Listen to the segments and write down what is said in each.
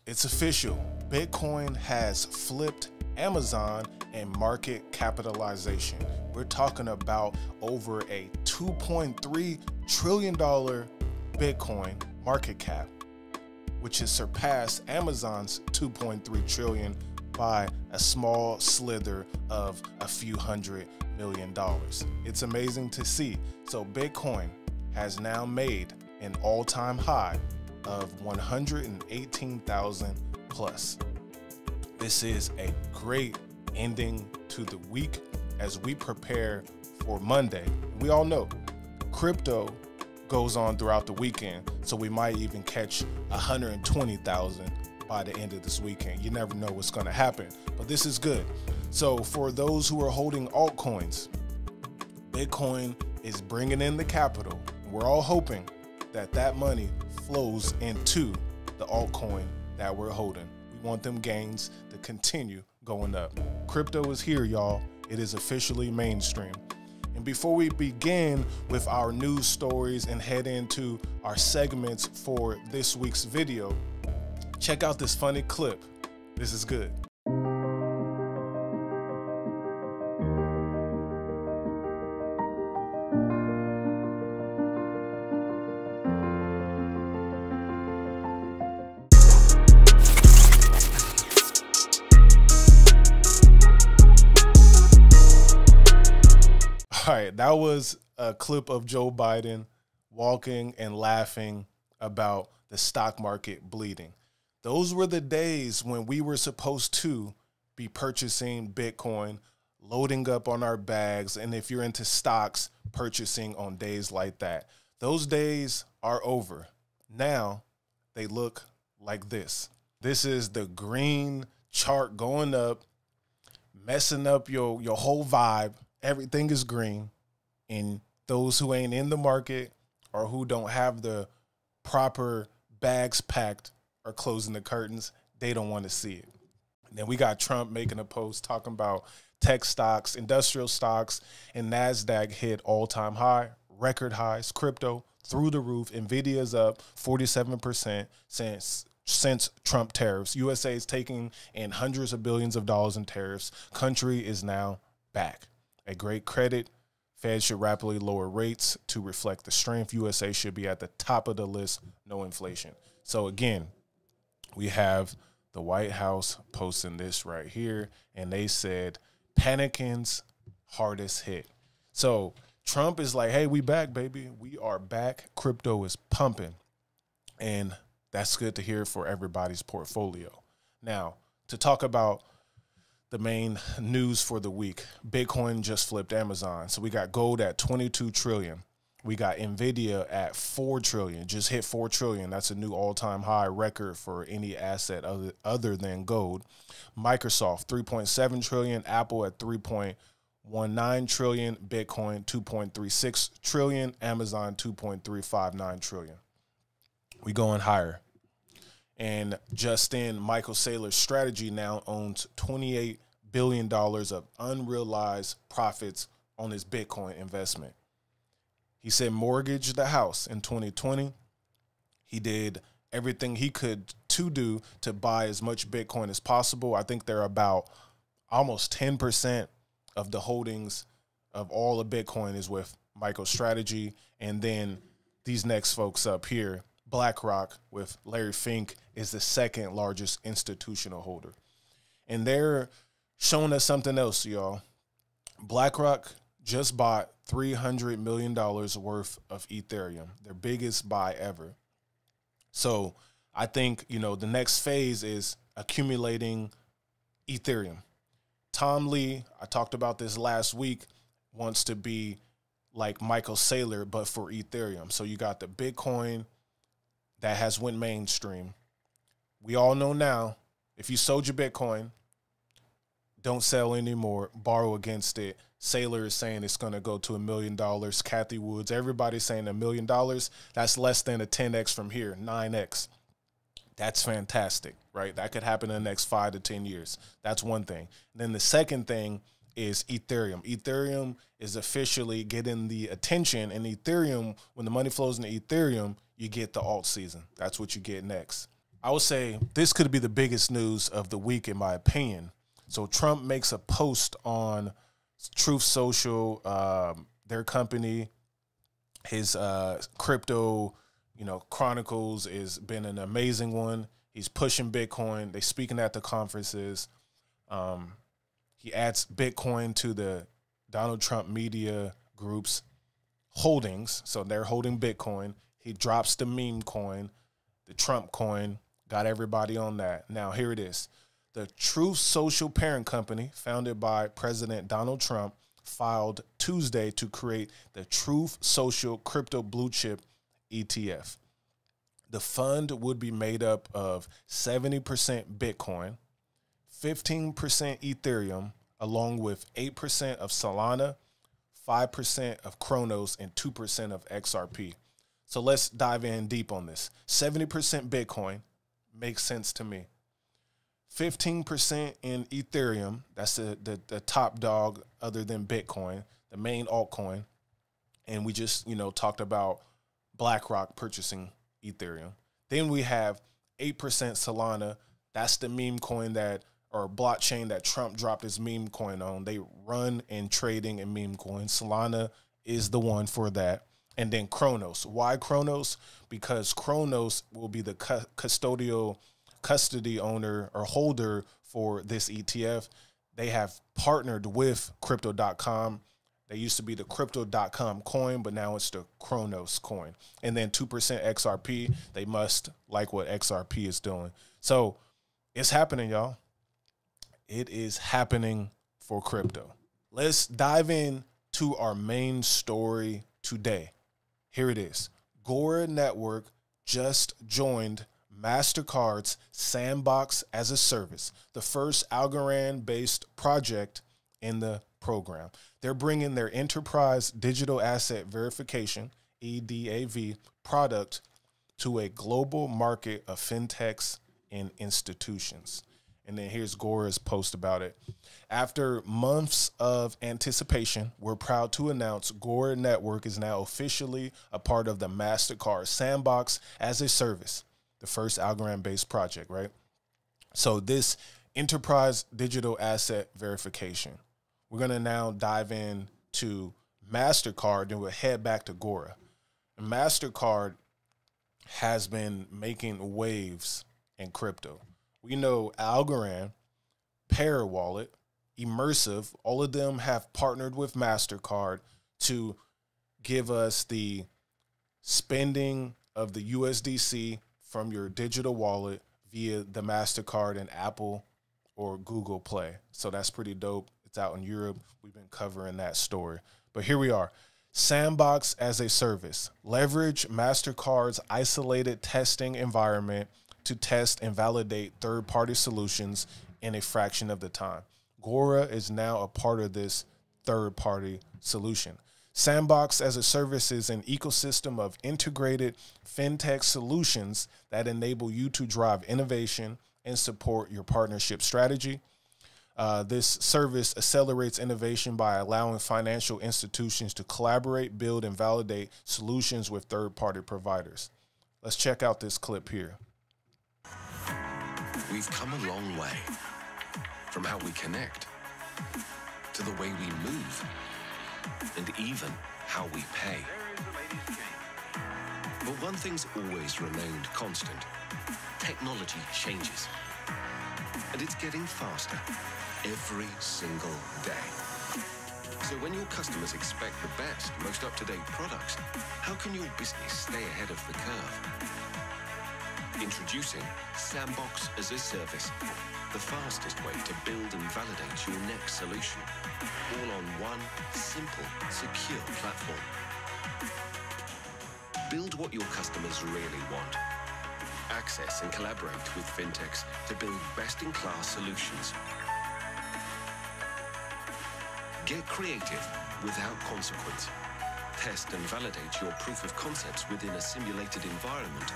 It's official. Bitcoin has flipped Amazon in market capitalization. We're talking about over a $2.3 trillion Bitcoin market cap, which has surpassed Amazon's $2.3 trillion by a small slither of a few $100 million. It's amazing to see. So Bitcoin has now made an all-time high of 118,000 plus. This is a great ending to the week as we prepare for Monday. We all know crypto goes on throughout the weekend, so we might even catch 120,000 by the end of this weekend. You never know what's going to happen, but this is good. So for those who are holding altcoins, Bitcoin is bringing in the capital. We're all hoping that that money flows into the altcoin that we're holding. We want them gains to continue going up. Crypto is here, y'all. It is officially mainstream. And before we begin with our news stories and head into our segments for this week's video, check out this funny clip. This is good. All right, that was a clip of Joe Biden walking and laughing about the stock market bleeding. Those were the days when we were supposed to be purchasing Bitcoin, loading up on our bags, and if you're into stocks, purchasing on days like that. Those days are over. Now they look like this. This is the green chart going up, messing up your whole vibe. Everything is green, and those who ain't in the market or who don't have the proper bags packed or closing the curtains, they don't want to see it. And then we got Trump making a post talking about tech stocks, industrial stocks, and NASDAQ hit all-time high, record highs, crypto through the roof. Nvidia's up 47% since Trump tariffs. USA is taking in hundreds of billions of dollars in tariffs. Country is now back. A great credit. Fed should rapidly lower rates to reflect the strength. USA should be at the top of the list. No inflation. So again, we have the White House posting this right here, and they said panicing's hardest hit. So Trump is like, hey, we back, baby. We are back. Crypto is pumping. And that's good to hear for everybody's portfolio. Now, to talk about the main news for the week, Bitcoin just flipped Amazon. So we got gold at 22 trillion. We got Nvidia at 4 trillion, just hit 4 trillion. That's a new all-time high record for any asset other than gold. Microsoft, 3.7 trillion. Apple at 3.19 trillion. Bitcoin, 2.36 trillion. Amazon, 2.359 trillion. We going higher. And Justin Michael Saylor's strategy now owns $28 billion of unrealized profits on his Bitcoin investment. He said mortgage the house in 2020. He did everything he could to do to buy as much Bitcoin as possible. I think they're about almost 10% of the holdings of all of Bitcoin is with MicroStrategy. And then these next folks up here, BlackRock with Larry Fink is the second largest institutional holder. And they're showing us something else, y'all. BlackRock just bought $300 million worth of Ethereum, their biggest buy ever. So I think, you know, the next phase is accumulating Ethereum. Tom Lee, I talked about this last week, wants to be like Michael Saylor, but for Ethereum. So you got the Bitcoin that has went mainstream. We all know now, if you sold your Bitcoin, don't sell anymore, borrow against it. Saylor is saying it's going to go to $1 million. Kathy Woods, everybody's saying $1 million. That's less than a 10x from here, 9x. That's fantastic, right? That could happen in the next 5 to 10 years. That's one thing. And then the second thing is Ethereum. Ethereum is officially getting the attention, and Ethereum, when the money flows into Ethereum, you get the alt season. That's what you get next. I would say this could be the biggest news of the week, in my opinion. So Trump makes a post on Truth Social, their company. His crypto, chronicles has been an amazing one. He's pushing Bitcoin. They speaking at the conferences. He adds Bitcoin to the Donald Trump media group's holdings. So they're holding Bitcoin. He drops the meme coin, the Trump coin, got everybody on that. Now, here it is. The Truth Social parent company, founded by President Donald Trump, filed Tuesday to create the Truth Social Crypto Blue Chip ETF. The fund would be made up of 70% Bitcoin, 15% Ethereum, along with 8% of Solana, 5% of Kronos, and 2% of XRP. So let's dive in deep on this. 70% Bitcoin makes sense to me. 15% in Ethereum, that's the top dog other than Bitcoin, the main altcoin. And we just, talked about BlackRock purchasing Ethereum. Then we have 8% Solana. That's the meme coin or blockchain that Trump dropped his meme coin on. They run in trading in meme coins. Solana is the one for that. And then Kronos. Why Kronos? Because Kronos will be the custody owner or holder for this ETF. They have partnered with Crypto.com. They used to be the Crypto.com coin, but now it's the Kronos coin. And then 2% XRP. They must like what XRP is doing. So it's happening, y'all. It is happening for crypto. Let's dive in to our main story today. Here it is. GORA Network just joined Mastercard's Sandbox as a Service, the first Algorand-based project in the program. They're bringing their enterprise digital asset verification, EDAV, product to a global market of fintechs and institutions. And then here's GORA's post about it. After months of anticipation, we're proud to announce GORA Network is now officially a part of the Mastercard Sandbox as a Service, the first Algorand-based project, right? So this enterprise digital asset verification, we're going to now dive in to Mastercard, and we'll head back to GORA. And Mastercard has been making waves in crypto. We know Algorand, Parawallet, Immersive, all of them have partnered with Mastercard to give us the spending of the USDC from your digital wallet via the Mastercard and Apple or Google Play. So that's pretty dope. It's out in Europe. We've been covering that story. But here we are. Sandbox as a Service. Leverage Mastercard's isolated testing environment to test and validate third-party solutions in a fraction of the time. GORA is now a part of this third-party solution. Sandbox as a Service is an ecosystem of integrated fintech solutions that enable you to drive innovation and support your partnership strategy. This service accelerates innovation by allowing financial institutions to collaborate, build, and validate solutions with third-party providers. Let's check out this clip here. We've come a long way, from how we connect, to the way we move, and even how we pay. But one thing's always remained constant. Technology changes, and it's getting faster every single day. So when your customers expect the best, most up-to-date products, how can your business stay ahead of the curve? Introducing Sandbox as a Service, the fastest way to build and validate your next solution, all on one simple, secure platform. Build what your customers really want. Access and collaborate with fintechs to build best-in-class solutions. Get creative without consequence. Test and validate your proof of concepts within a simulated environment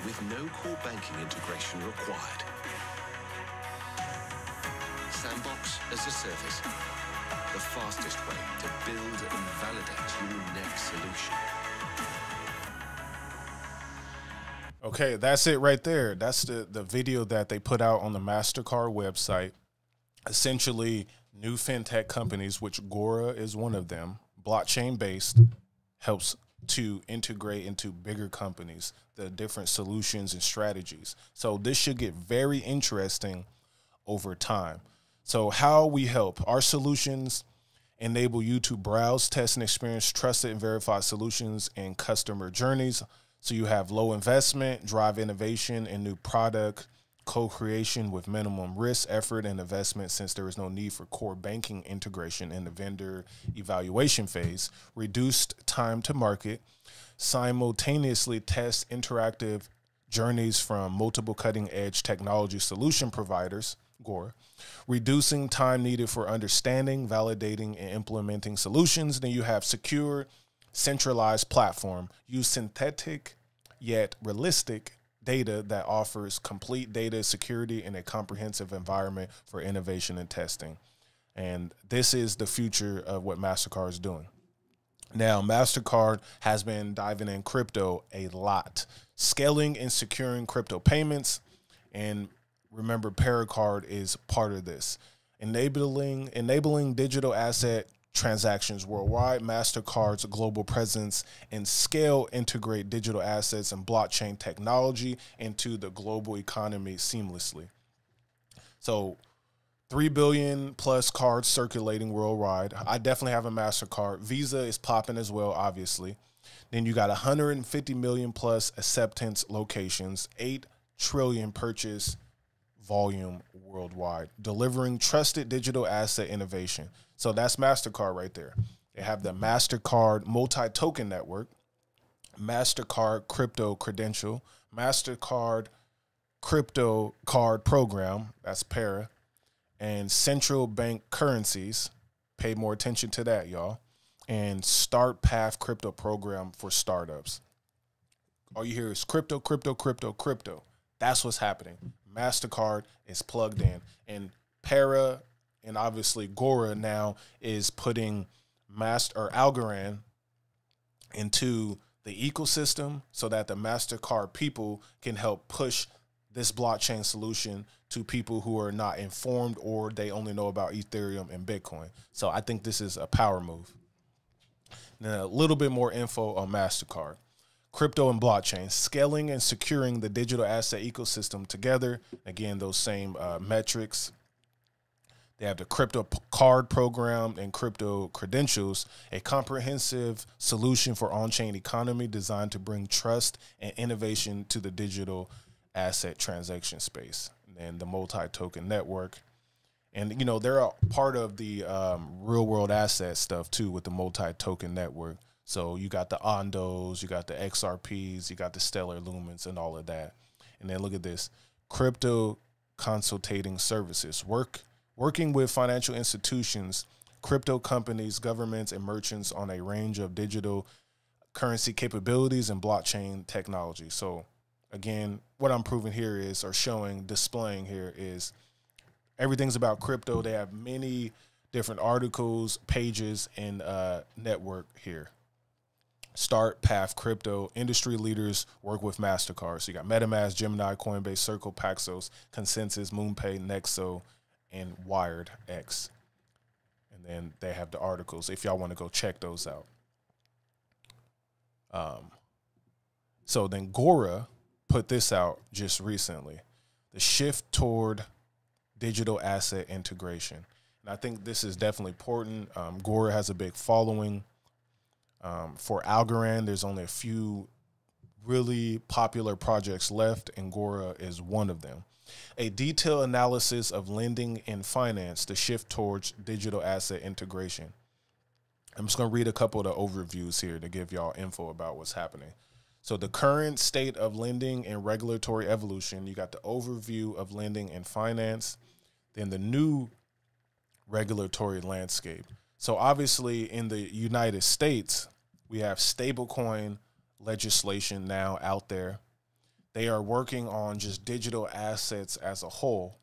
with no core banking integration required. Sandbox as a Service, the fastest way to build and validate your next solution. Okay, that's it right there. That's the video that they put out on the Mastercard website. Essentially, new fintech companies, which GORA is one of them, blockchain-based, helps to integrate into bigger companies, the different solutions and strategies. So this should get very interesting over time. So how we help, our solutions enable you to browse, test, and experience trusted and verified solutions and customer journeys. So you have low investment, drive innovation and new product co-creation with minimum risk, effort, and investment, since there is no need for core banking integration in the vendor evaluation phase. Reduced time to market, simultaneously test interactive journeys from multiple cutting-edge technology solution providers, GORA, reducing time needed for understanding, validating, and implementing solutions. Then you have secure, centralized platform, use synthetic yet realistic data that offers complete data security in a comprehensive environment for innovation and testing. And this is the future of what Mastercard is doing. Now, Mastercard has been diving in crypto a lot, scaling and securing crypto payments. And remember, Paracard is part of this, enabling digital asset transactions worldwide. Mastercard's global presence and scale integrate digital assets and blockchain technology into the global economy seamlessly. So 3 billion plus cards circulating worldwide. I definitely have a Mastercard. Visa is popping as well, obviously. Then you got 150 million plus acceptance locations, 8 trillion purchase volume worldwide, delivering trusted digital asset innovation. So that's Mastercard right there. They have the Mastercard multi-token network, Mastercard crypto credential, Mastercard crypto card program, that's Para, and central bank currencies. Pay more attention to that, y'all. And Start Path crypto program for startups. All you hear is crypto, crypto, crypto, crypto. That's what's happening. Mastercard is plugged in, and Para and obviously GORA now is putting Algorand into the ecosystem so that the Mastercard people can help push this blockchain solution to people who are not informed or they only know about Ethereum and Bitcoin. So I think this is a power move. Now, a little bit more info on Mastercard. Crypto and blockchain, scaling and securing the digital asset ecosystem together. Again, those same metrics. They have the crypto card program and crypto credentials, a comprehensive solution for on-chain economy designed to bring trust and innovation to the digital asset transaction space. And the multi-token network. And, you know, they're a part of the real world asset stuff too with the multi-token network. So you got the Ondos, you got the XRPs, you got the Stellar Lumens and all of that. And then look at this, crypto consultating services, working with financial institutions, crypto companies, governments, and merchants on a range of digital currency capabilities and blockchain technology. So again, what I'm proving here is, or displaying here is everything's about crypto. They have many different articles, pages, and network here. Start Path Crypto, industry leaders work with Mastercard. So you got MetaMask, Gemini, Coinbase, Circle, Paxos, Consensus, MoonPay, Nexo, and Wired X. And then they have the articles if y'all want to go check those out. So then GORA put this out just recently, the shift toward digital asset integration. And I think this is definitely important. GORA has a big following. For Algorand, there's only a few really popular projects left, and GORA is one of them. A detailed analysis of lending and finance, the shift towards digital asset integration. I'm just going to read a couple of the overviews here to give y'all info about what's happening. So the current state of lending and regulatory evolution, you got the overview of lending and finance, then the new regulatory landscape. So obviously in the United States, we have stablecoin legislation now out there. They are working on just digital assets as a whole.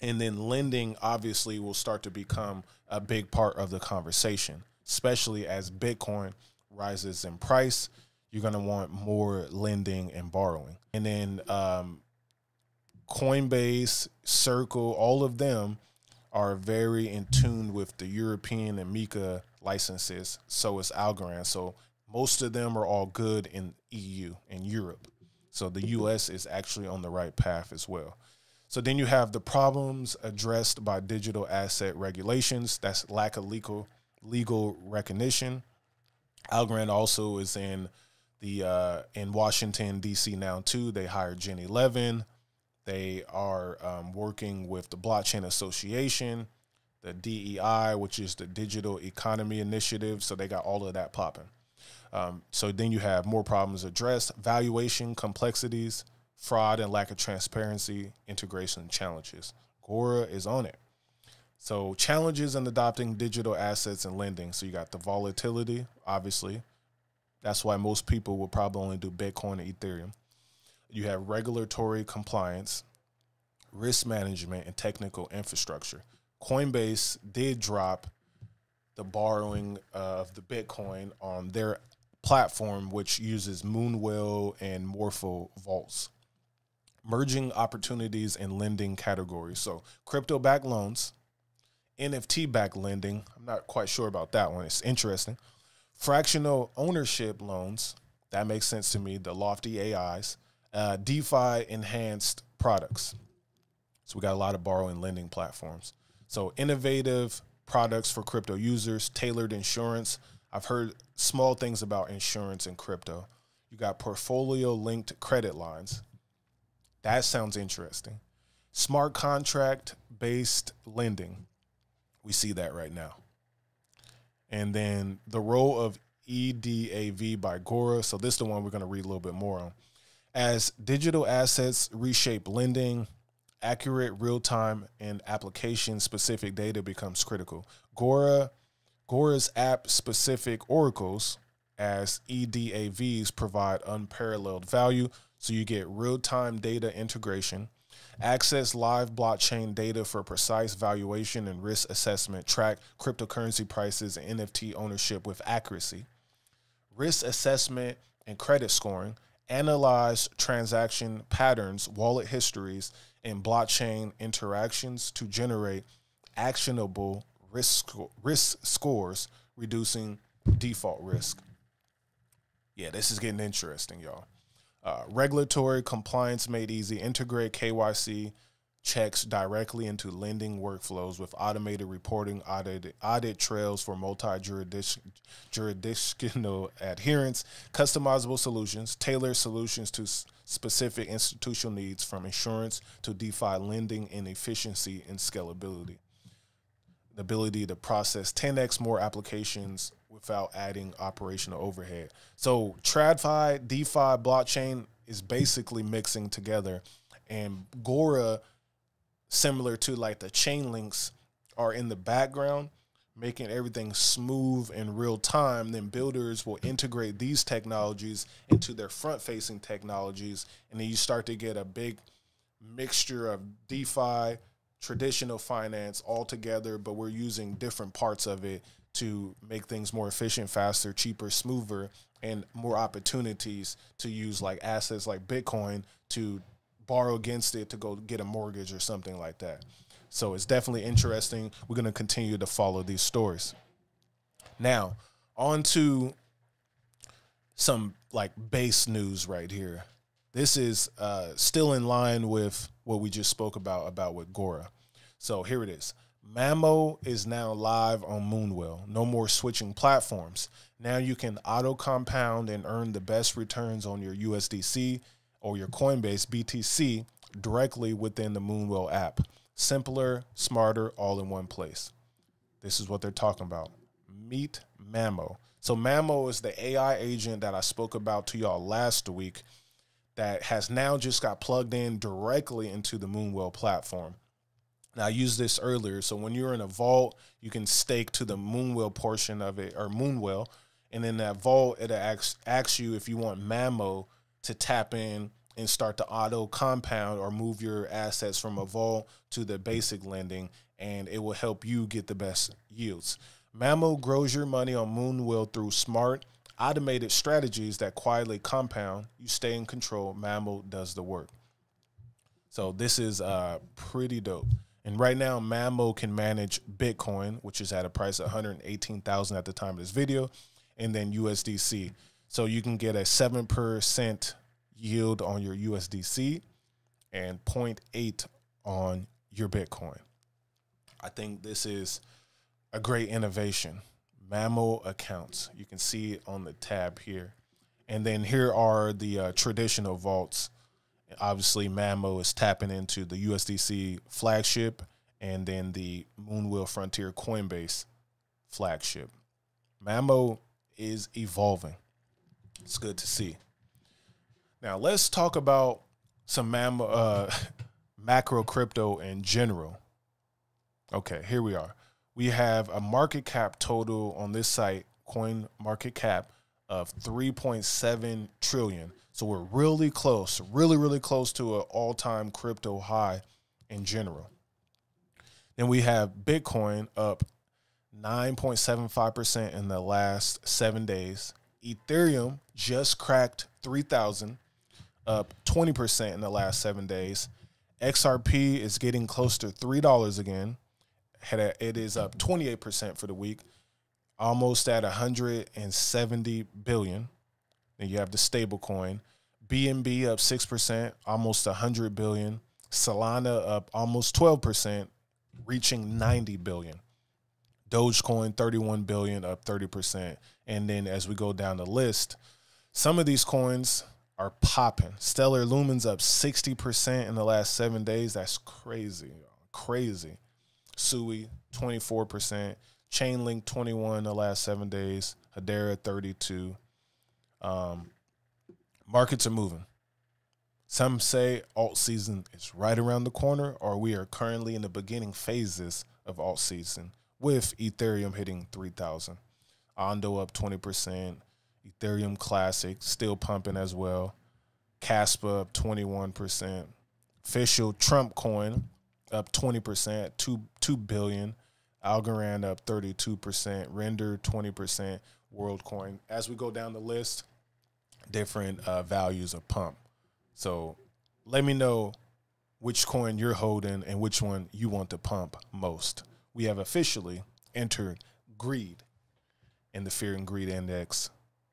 And then lending obviously will start to become a big part of the conversation, especially as Bitcoin rises in price. you're going to want more lending and borrowing. And then Coinbase, Circle, all of them are very in tune with the European and MiCA licenses. So is Algorand. So most of them are all good in EU and Europe. So the US is actually on the right path as well. So then you have the problems addressed by digital asset regulations. That's lack of legal recognition. Algorand also is in Washington, D.C. now too. They hired Gen 11. They are working with the Blockchain Association, the DEI, which is the Digital Economy Initiative. So they got all of that popping. So then you have more problems addressed: valuation, complexities, fraud and lack of transparency, integration challenges. GORA is on it. So challenges in adopting digital assets and lending. So you got the volatility, obviously. That's why most people will probably only do Bitcoin and Ethereum. You have regulatory compliance, risk management, and technical infrastructure. Coinbase did drop the borrowing of the Bitcoin on their platform, which uses Moonwell and Morpho vaults. Merging opportunities in lending categories. So crypto-backed loans, NFT-backed lending. I'm not quite sure about that one. It's interesting. Fractional ownership loans. That makes sense to me. The lofty AIs. DeFi enhanced products. So we got a lot of borrowing lending platforms. So innovative products for crypto users, tailored insurance. I've heard small things about insurance in crypto. You got portfolio linked credit lines. That sounds interesting. Smart contract based lending. We see that right now. And then the role of EDAV by GORA. So this is the one we're going to read a little bit more on. As digital assets reshape lending, accurate, real-time, and application-specific data becomes critical. GORA's app-specific oracles as EDAVs provide unparalleled value. So you get real-time data integration, access live blockchain data for precise valuation and risk assessment, track cryptocurrency prices and NFT ownership with accuracy, risk assessment and credit scoring, analyze transaction patterns, wallet histories, and blockchain interactions to generate actionable risk scores, reducing default risk. Yeah, this is getting interesting, y'all. Regulatory compliance made easy. Integrate KYC checks directly into lending workflows with automated reporting, audit trails for multi-jurisdictional adherence, customizable solutions, tailored solutions to specific institutional needs, from insurance to DeFi lending, and efficiency and scalability. The ability to process 10x more applications without adding operational overhead. So TradFi, DeFi, blockchain is basically mixing together, and GORA, similar to like the chain links, are in the background, making everything smooth in real time. Then builders will integrate these technologies into their front-facing technologies, and then you start to get a big mixture of DeFi, traditional finance all together, but we're using different parts of it to make things more efficient, faster, cheaper, smoother, and more opportunities to use like assets like Bitcoin to borrow against it to go get a mortgage or something like that. So it's definitely interesting. We're going to continue to follow these stories. Now, on to some like base news right here. This is still in line with what we just spoke about with GORA. So here it is. Mamo is now live on Moonwell. No more switching platforms. Now you can auto compound and earn the best returns on your USDC or your Coinbase BTC directly within the Moonwell app. Simpler, smarter, all in one place. This is what they're talking about. Meet Mamo. So Mamo is the AI agent that I spoke about to y'all last week that has now just got plugged in directly into the Moonwell platform. Now, I used this earlier. So when you're in a vault, you can stake to the Moonwell portion of it, or Moonwell, and in that vault, it asks you if you want Mamo to tap in and start to auto compound or move your assets from a vault to the basic lending, and it will help you get the best yields. Mamo grows your money on Moonwell through smart automated strategies that quietly compound. You stay in control. Mammo does the work. So this is pretty dope. And right now, Mammo can manage Bitcoin, which is at a price of 118,000 at the time of this video, and then USDC. So you can get a 7% yield on your USDC and 0.8 on your Bitcoin. I think this is a great innovation. Mammo accounts. You can see it on the tab here. And then here are the traditional vaults. Obviously, Mammo is tapping into the USDC flagship and then the Moonwheel Frontier Coinbase flagship. Mammo is evolving. It's good to see. Now, let's talk about some macro crypto in general. Okay, here we are. We have a market cap total on this site, Coin Market Cap, of 3.7 trillion. So we're really close, really close to an all-time crypto high in general. Then we have Bitcoin up 9.75% in the last 7 days. Ethereum just cracked 3,000, up 20% in the last 7 days. XRP is getting close to $3 again. It is up 28% for the week, almost at 170 billion. Then you have the stable coin. BNB up 6%, almost 100 billion. Solana up almost 12%, reaching 90 billion. Dogecoin 31 billion, up 30%. And then as we go down the list, some of these coins are popping. Stellar Lumen's up 60% in the last 7 days. That's crazy, crazy. Sui 24%. Chainlink 21 in the last 7 days. Hedera 32. Markets are moving. Some say alt season is right around the corner, or we are currently in the beginning phases of alt season, with Ethereum hitting 3,000. Ondo up 20%. Ethereum Classic still pumping as well. Caspa up 21%. Official Trump coin up 20%, 2 billion. Algorand up 32%. Render 20%. WorldCoin. As we go down the list, different values of pump. So let me know which coin you're holding and which one you want to pump most. We have officially entered greed in the Fear and Greed Index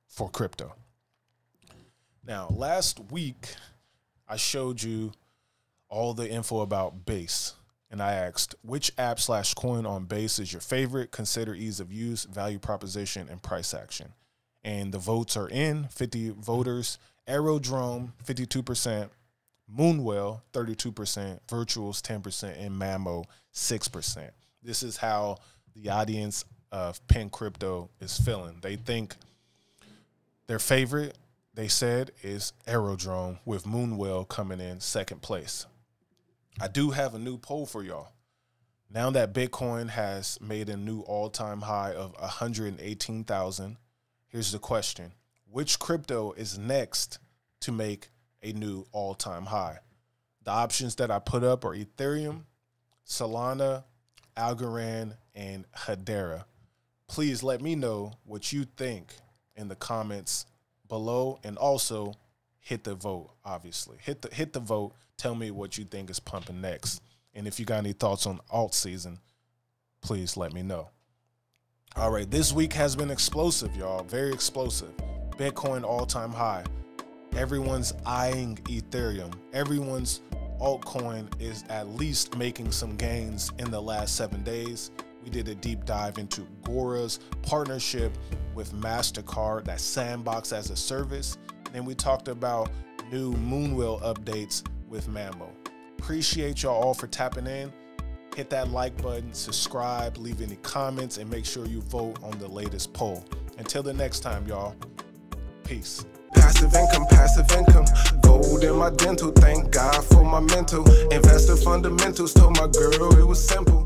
for crypto. Now, last week, I showed you all the info about Base, and I asked which app/coin on Base is your favorite, consider ease of use, value proposition, and price action. And the votes are in, 50 voters. Aerodrome, 52%. Moonwheel, 32%. Virtuals, 10%. And Mammo, 6%. This is how the audience of Pen Crypto is feeling. They think their favorite, they said, is Aerodrome, with Moonwheel coming in second place. I do have a new poll for y'all. Now that Bitcoin has made a new all-time high of 118,000, here's the question. Which crypto is next to make a new all-time high? The options that I put up are Ethereum, Solana, Algorand, and Hedera. Please let me know what you think in the comments below, and also hit the vote, obviously. Hit the vote. Tell me what you think is pumping next. And if you got any thoughts on alt season, please let me know. All right, this week has been explosive, y'all. Very explosive. Bitcoin all-time high. Everyone's eyeing Ethereum. Everyone's altcoin is at least making some gains in the last 7 days. We did a deep dive into GORA's partnership with Mastercard, that sandbox as a service. Then we talked about new Moonwheel updates with Mammo. Appreciate y'all all for tapping in. Hit that like button, subscribe, leave any comments, and make sure you vote on the latest poll. Until the next time, y'all. Peace. Passive income. Gold in my dental. Thank God for my mental. Investor fundamentals. Told my girl it was simple.